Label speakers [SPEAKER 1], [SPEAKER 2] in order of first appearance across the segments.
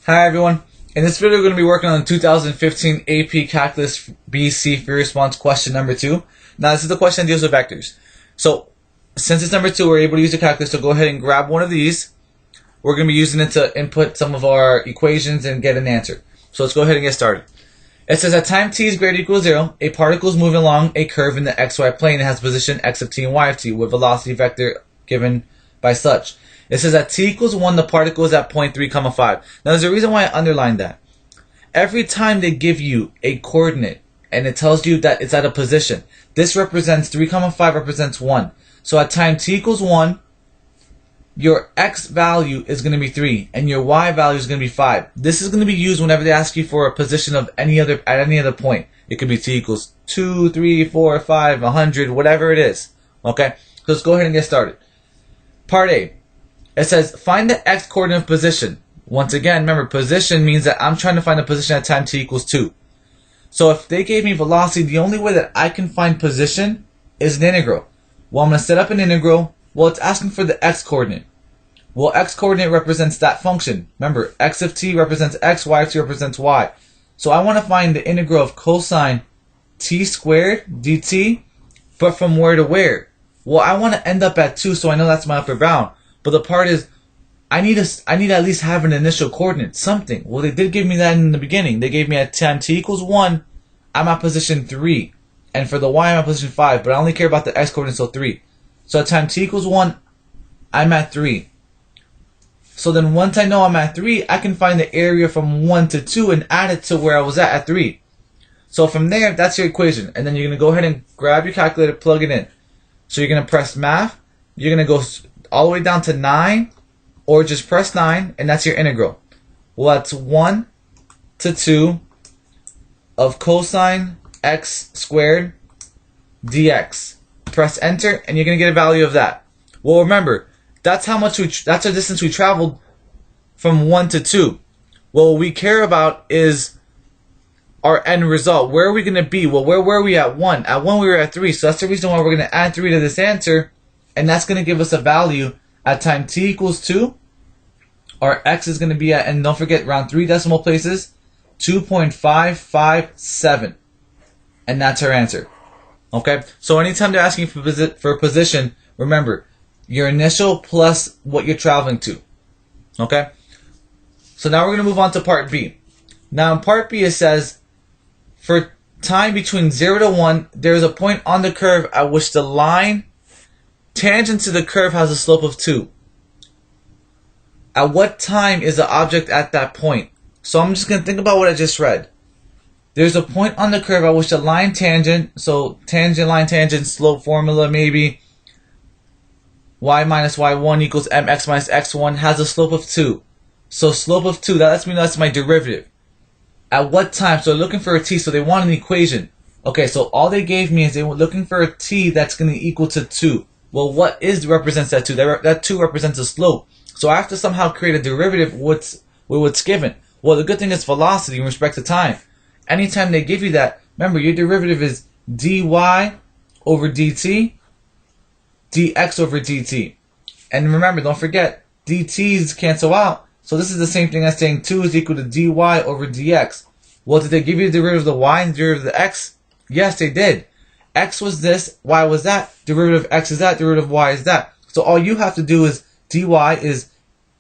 [SPEAKER 1] Hi everyone. In this video, we're going to be working on the 2015 AP Calculus BC free response question number 2. Now, this is the question that deals with vectors. So, since it's number 2, we're able to use the calculus. So, go ahead and grab one of these. We're going to be using it to input some of our equations and get an answer. So, let's go ahead and get started. It says at time t is greater or equal to 0, a particle is moving along a curve in the xy plane and has position x of t and y of t with velocity vector given by such. It says at t equals 1, the particle is at point 3, 5. Now, there's a reason why I underlined that. Every time they give you a coordinate and it tells you that it's at a position, this represents 3, 5 represents 1. So at time t equals 1, your x value is going to be 3 and your y value is going to be 5. This is going to be used whenever they ask you for a position of any other point. It could be t equals 2, 3, 4, 5, 100, whatever it is. Okay? So let's go ahead and get started. Part A. It says, find the x coordinate position. Once again, remember, position means that I'm trying to find a position at time t equals 2. So if they gave me velocity, the only way that I can find position is an integral. Well, I'm going to set up an integral. Well, it's asking for the x coordinate. Well, x coordinate represents that function. Remember, x of t represents x, y of t represents y. So I want to find the integral of cosine t squared dt, but from where to where? Well, I want to end up at 2, so I know that's my upper bound. But the part is, I need to at least have an initial coordinate, something. Well, they did give me that in the beginning. They gave me at time t equals 1, I'm at position 3. And for the y, I'm at position 5. But I only care about the x coordinate, so 3. So at time t equals 1, I'm at 3. So then once I know I'm at 3, I can find the area from 1 to 2 and add it to where I was at 3. So from there, that's your equation. And then you're going to go ahead and grab your calculator, plug it in. So you're going to press math. You're going to go all the way down to 9, or just press 9, and that's your integral. Well, that's 1 to 2 of cosine x squared dx. Press enter, and you're going to get a value of that. Well, remember, that's the distance we traveled from 1 to 2. Well, what we care about is our end result. Where are we going to be? Well, where were we at 1? At 1, we were at 3, so that's the reason why we're going to add 3 to this answer. And that's going to give us a value at time t equals 2. Our x is going to be at, and don't forget, round 3 decimal places, 2.557. And that's our answer. Okay? So anytime they're asking for position, remember, your initial plus what you're traveling to. Okay? So now we're going to move on to part B. Now in part B it says, for time between 0 to 1, there is a point on the curve at which the line tangent to the curve has a slope of 2. At what time is the object at that point? So I'm just going to think about what I just read. There's a point on the curve at which the line tangent, so tangent, line, tangent, slope formula maybe, y minus y1 equals mx minus x1 has a slope of 2. So slope of 2, that lets me know that's my derivative. At what time? So they're looking for a t, so they want an equation. Okay, so all they gave me is they were looking for a t that's going to equal to 2. Well, what represents that 2? That 2 represents a slope. So I have to somehow create a derivative with what's given. Well, the good thing is velocity in respect to time. Anytime they give you that, remember, your derivative is dy over dt, dx over dt. And remember, don't forget, dt's cancel out. So this is the same thing as saying 2 is equal to dy over dx. Well, did they give you the derivative of the y and the derivative of the x? Yes, they did. X was this, y was that, derivative of x is that, derivative of y is that. So all you have to do is dy is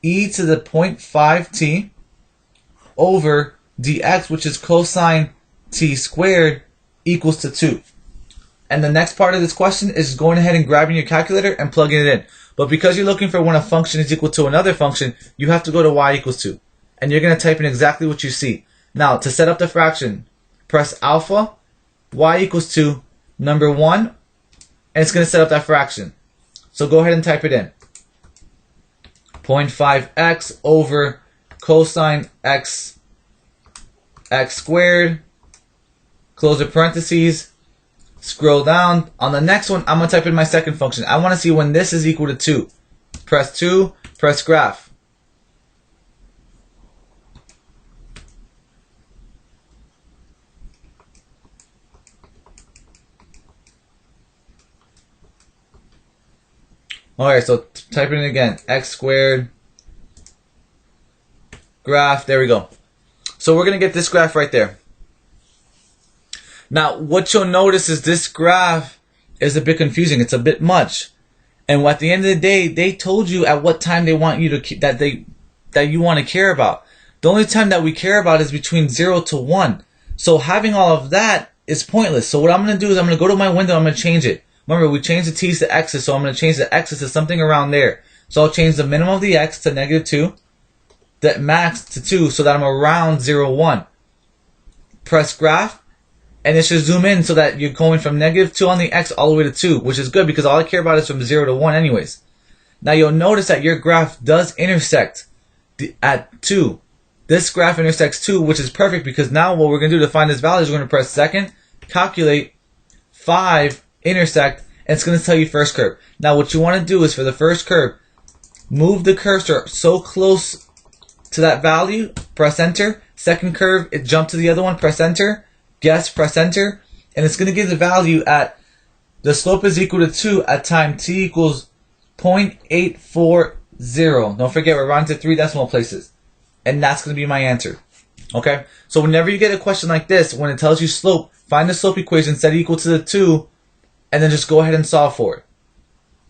[SPEAKER 1] e to the 0.5t over dx, which is cosine t squared, equals to 2. And the next part of this question is going ahead and grabbing your calculator and plugging it in. But because you're looking for when a function is equal to another function, you have to go to y equals 2. And you're going to type in exactly what you see. Now, to set up the fraction, press alpha, y equals 2, number 1, and it's going to set up that fraction. So go ahead and type it in. 0.5x over cosine x squared, close the parentheses, scroll down. On the next one, I'm going to type in my second function. I want to see when this is equal to 2. Press 2, press graph. Alright, so type it in again. X squared graph. There we go. So we're going to get this graph right there. Now, what you'll notice is this graph is a bit confusing. It's a bit much. And at the end of the day, they told you at what time they want you to that you want to care about. The only time that we care about is between 0 to 1. So having all of that is pointless. So what I'm going to do is I'm going to go to my window. I'm going to change it. Remember, we changed the t's to x's, so I'm going to change the x's to something around there. So I'll change the minimum of the x to -2, the max to 2, so that I'm around 0, 1. Press graph, and it should zoom in so that you're going from -2 on the x all the way to 2, which is good because all I care about is from 0 to 1 anyways. Now you'll notice that your graph does intersect at 2. This graph intersects 2, which is perfect because now what we're going to do to find this value is we're going to press second, calculate, 5, intersect, and it's going to tell you first curve. Now what you want to do is for the first curve, move the cursor so close to that value, press enter. Second curve, it jumped to the other one, press enter. Guess, press enter. And it's going to give the value at, the slope is equal to 2 at time t equals 0.840. Don't forget, we're rounding to 3 decimal places. And that's going to be my answer. Okay? So whenever you get a question like this, when it tells you slope, find the slope equation, set it equal to the 2, and then just go ahead and solve for it.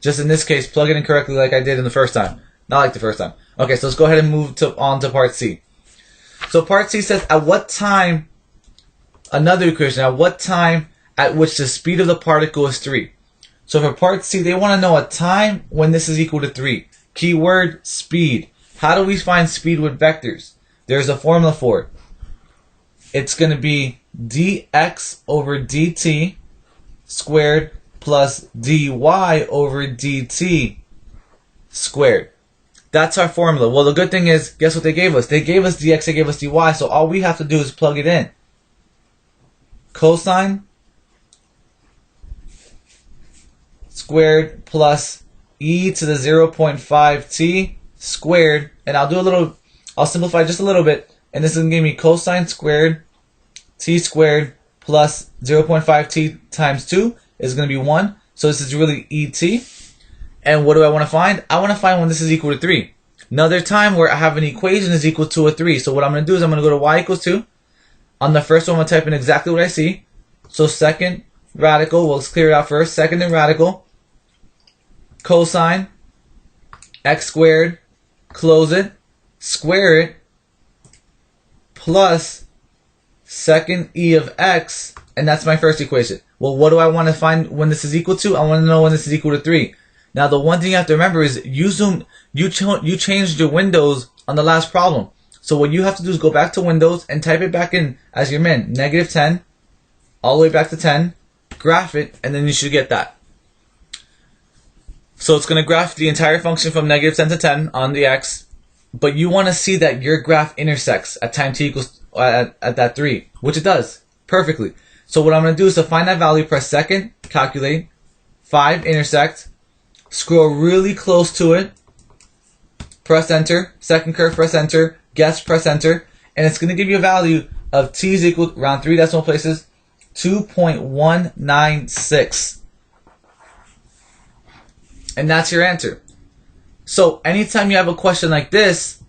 [SPEAKER 1] Just in this case, plug it in correctly like I did in the first time. Not like the first time. Okay, so let's go ahead and move on to part C. So part C says, at what time, another equation, at what time at which the speed of the particle is 3. So for part C, they want to know a time when this is equal to 3. Keyword, speed. How do we find speed with vectors? There's a formula for it. It's going to be dx over dt squared plus dy over dt squared. That's our formula. Well, the good thing is, guess what they gave us? They gave us dx, they gave us dy, so all we have to do is plug it in. Cosine squared plus e to the 0.5t squared, and I'll simplify just a little bit, and this is going to give me cosine squared t squared plus 0.5t times 2 is going to be 1. So this is really et. And what do I want to find? I want to find when this is equal to 3. Another time where I have an equation is equal to a 3. So what I'm going to do is I'm going to go to y equals 2. On the first one, I'm going to type in exactly what I see. So second radical, well, let's clear it out first. Second and radical, cosine, x squared, close it, square it, plus second e of x, and that's my first equation. Well, what do I want to find when this is equal to? I want to know when this is equal to 3. Now, the one thing you have to remember is you changed your windows on the last problem. So what you have to do is go back to Windows and type it back in as your min, -10, all the way back to 10, graph it, and then you should get that. So it's going to graph the entire function from -10 to 10 on the x, but you want to see that your graph intersects at time t equals at that 3, which it does perfectly. So what I'm going to do is to find that value, press second, calculate, 5, intersect, scroll really close to it, press enter, second curve, press enter, guess, press enter, and it's going to give you a value of t is equal, around 3 decimal places, 2.196. And that's your answer. So anytime you have a question like this,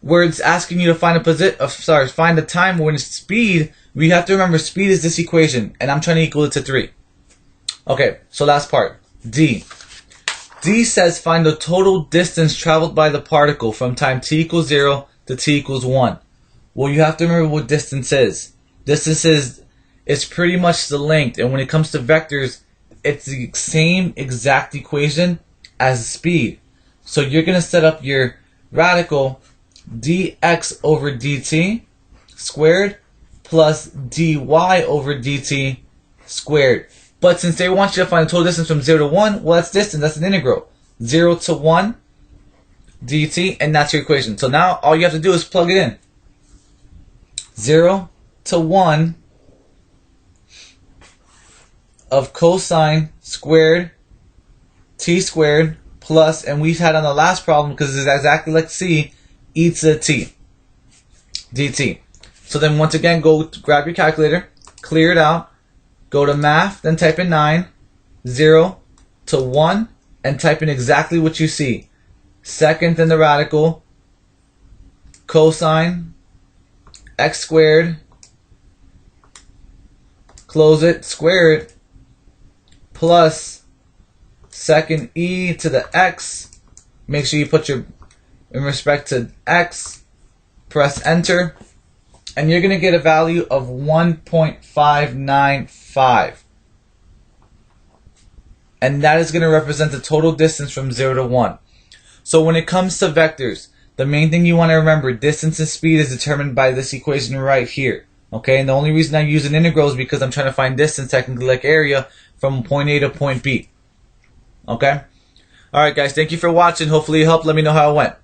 [SPEAKER 1] where it's asking you to find find the time when it's speed, we have to remember speed is this equation, and I'm trying to equal it to 3. Okay, so last part, D. D says find the total distance traveled by the particle from time t equals 0 to t equals 1. Well, you have to remember what distance is. Distance is pretty much the length, and when it comes to vectors, it's the same exact equation as speed. So you're going to set up your radical dx over dt squared plus dy over dt squared. But since they want you to find the total distance from 0 to 1, well, that's distance. That's an integral. 0 to 1 dt, and that's your equation. So now all you have to do is plug it in. 0 to 1 of cosine squared t squared plus, and we've had on the last problem, because it's exactly like C, e to the t dt. So then once again, go grab your calculator, clear it out, go to math, then type in 9, 0 to 1, and type in exactly what you see. Second, then the radical, cosine x squared, close it, square it, plus second e to the x. Make sure you put your, in respect to x, press enter, and you're going to get a value of 1.595. And that is going to represent the total distance from 0 to 1. So when it comes to vectors, the main thing you want to remember, distance and speed is determined by this equation right here. Okay, and the only reason I use an integral is because I'm trying to find distance, technically like area, from point A to point B. Okay? Alright guys, thank you for watching. Hopefully it helped. Let me know how it went.